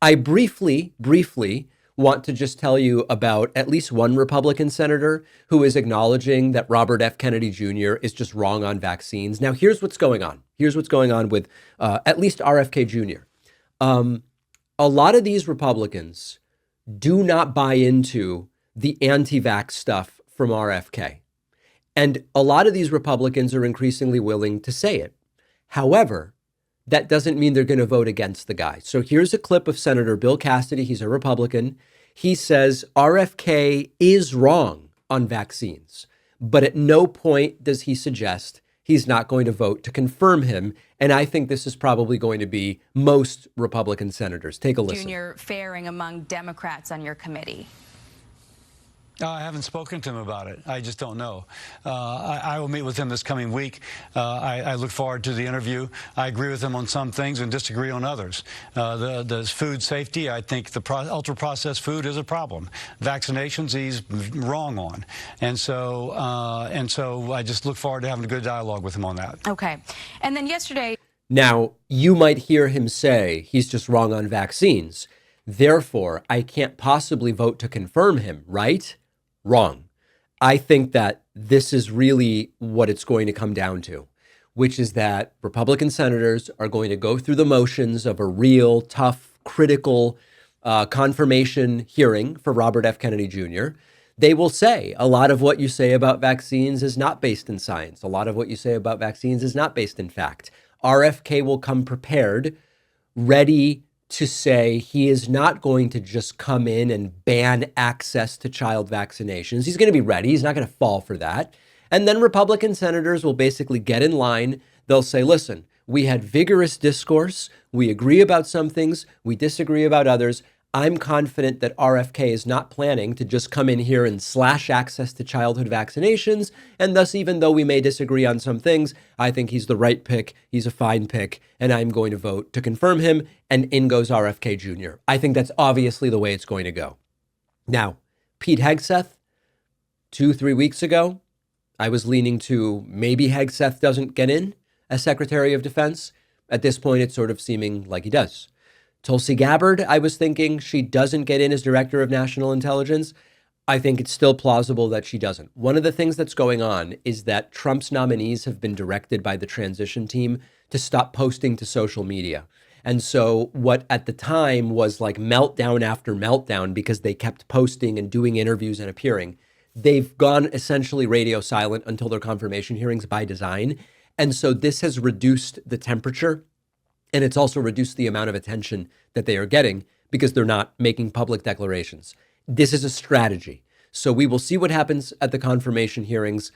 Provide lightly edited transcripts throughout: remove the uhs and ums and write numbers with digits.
I briefly want to just tell you about at least one Republican senator who is acknowledging that Robert F. Kennedy Jr. is just wrong on vaccines. Now, here's what's going on. Here's what's going on with at least RFK Jr. Um, a lot of these Republicans do not buy into the anti-vax stuff from RFK. And a lot of these Republicans are increasingly willing to say it. However, that doesn't mean they're going to vote against the guy. So here's a clip of Senator Bill Cassidy. He's a Republican. He says RFK is wrong on vaccines, but at no point does he suggest he's not going to vote to confirm him. And I think this is probably going to be most Republican senators. Take a listen. Junior faring among Democrats on your committee? I haven't spoken to him about it. I just don't know. I will meet with him this coming week. I look forward to the interview. I agree with him on some things and disagree on others. The food safety, I think the ultra-processed food is a problem. Vaccinations, he's wrong on. And so I just look forward to having a good dialogue with him on that. Okay. And then yesterday. Now, you might hear him say he's just wrong on vaccines. Therefore, I can't possibly vote to confirm him, right? Wrong. I think that this is really what it's going to come down to, which is that Republican senators are going to go through the motions of a real, tough, critical confirmation hearing for Robert F. Kennedy Jr. They will say a lot of what you say about vaccines is not based in science. A lot of what you say about vaccines is not based in fact. RFK will come prepared, ready to say he is not going to just come in and ban access to child vaccinations. He's going to be ready. He's not going to fall for that. And then Republican senators will basically get in line. They'll say, listen, we had vigorous discourse. We agree about some things. We disagree about others. I'm confident that RFK is not planning to just come in here and slash access to childhood vaccinations. And thus, even though we may disagree on some things, I think he's the right pick. He's a fine pick. And I'm going to vote to confirm him. And in goes RFK Jr. I think that's obviously the way it's going to go. Now, Pete Hegseth, 2-3 weeks ago, I was leaning to maybe Hegseth doesn't get in as Secretary of Defense. At this point, it's sort of seeming like he does. Tulsi Gabbard, I was thinking she doesn't get in as Director of National Intelligence. I think it's still plausible that she doesn't. One of the things that's going on is that Trump's nominees have been directed by the transition team to stop posting to social media. And so what at the time was like meltdown after meltdown because they kept posting and doing interviews and appearing, they've gone essentially radio silent until their confirmation hearings by design. And so this has reduced the temperature. And it's also reduced the amount of attention that they are getting because they're not making public declarations. This is a strategy. So we will see what happens at the confirmation hearings.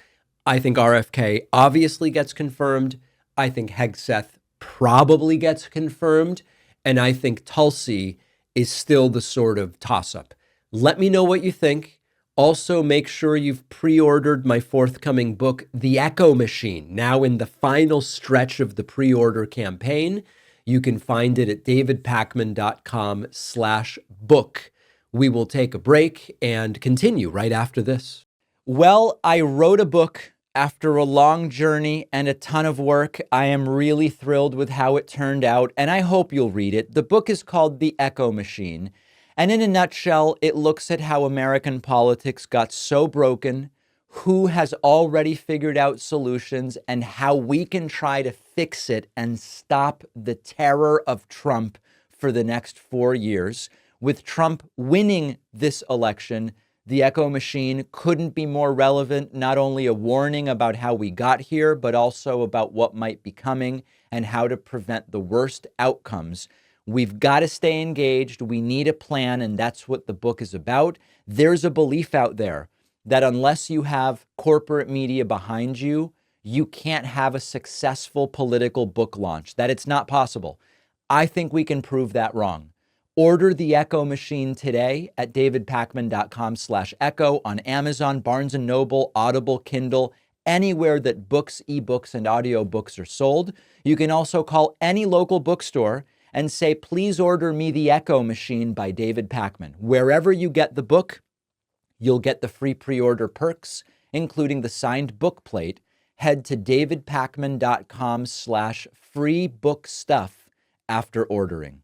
I think RFK obviously gets confirmed. I think Hegseth probably gets confirmed. And I think Tulsi is still the sort of toss-up. Let me know what you think. Also, make sure you've pre-ordered my forthcoming book, The Echo Machine, now in the final stretch of the pre-order campaign. You can find it at davidpakman.com/book. We will take a break and continue right after this. Well, I wrote a book after a long journey and a ton of work. I am really thrilled with how it turned out, and I hope you'll read it. The book is called The Echo Machine, and in a nutshell, it looks at how American politics got so broken, who has already figured out solutions, and how we can try to fix it and stop the terror of Trump for the next 4 years. With Trump winning this election, the Echo Machine couldn't be more relevant, not only a warning about how we got here, but also about what might be coming and how to prevent the worst outcomes. We've got to stay engaged. We need a plan, and that's what the book is about. There's a belief out there that unless you have corporate media behind you, you can't have a successful political book launch, that it's not possible. I think we can prove that wrong. Order The Echo Machine today at davidpakman.com/echo on Amazon, Barnes & Noble, Audible, Kindle, anywhere that books, ebooks, and audiobooks are sold. You can also call any local bookstore and say, please order me The Echo Machine by David Pakman. Wherever you get the book, you'll get the free pre-order perks, including the signed book plate. Head to davidpakman.com/free book stuff after ordering.